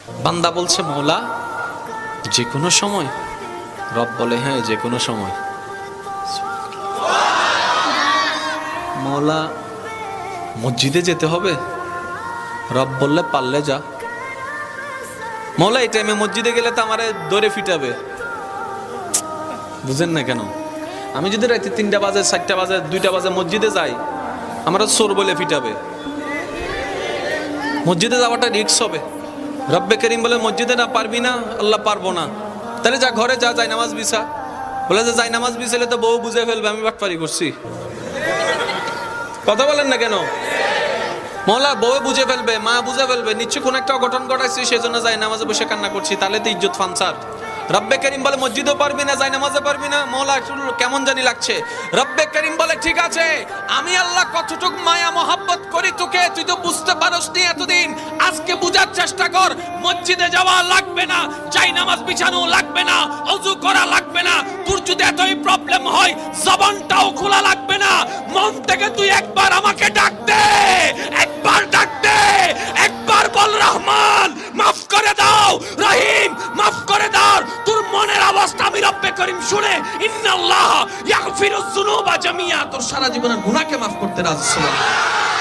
বান্দা বলছে মওলা যে কোনো সময়, রব বলে হ্যাঁ যে কোনো সময়। মওলা মসজিদে যেতে হবে, রব বললে পারলে যা। মওলা এই টাইমে মসজিদে গেলে তো আমারে দৌড়ে ফিটাবে। বুঝেন না কেন? আমি যদি রাতে 3টা বাজে 4টা বাজে 2টা বাজে মসজিদে যাই, আমরা চোর বলে ফিটাবে। মসজিদে যাওয়াটা রিস্ক হবে। রব্বে করিম বলে মসজিদে না পারবি না, আল্লাহ পারবো না, তাহলে যা ঘরে যা, যাই নামাজ বিছা। বলে যে যাই নামাজ বিছালে তো বউ বুঝে ফেলবে আমি বাটপারি করছি। কথা বলেন না কেন? মওলা বউ বুঝে ফেলবে, মা বুঝে ফেলবে, নিশ্চয় কোন একটা অঘটন ঘটাইছি সেজন্য যাই নামাজে বসে কান্না করছি, তাহলে তো ইজ্জত ফানসার। রব্বে করিম বলে মসজিদও পারবি না, যাই নামাজে পারবি না। মওলা কেমন জানি লাগছে। রব্বে করিম বলে ঠিক আছে, আমি আল্লাহ কতটুক মায়া মহাব্বত করি তোকে, তুই তো বুঝতে পারস নি এতদিন, আজকে বুঝার চেষ্টা কর। মসজিদে যাওয়া লাগবে না, যাই নামাজ বিছানো লাগবে না, ওযু করা লাগবে না। তোর যদি এতই প্রবলেম হয় জবানটাও খোলা লাগবে না, মন থেকে তুই একবার আমাকে ডাক দে, একবার ডাক দে, একবার বল রহমান মাফ করে দাও, রহিম মাফ করে দাও। তোর মনের অবস্থা আমি রব্বে করিম শুনে ইন্নাল্লাহ ইয়াগফিরুজ যুনুবা জামিয়া, তোর সারা জীবনের গুনাহকে মাফ করতে রাজি। সুবহানাল্লাহ।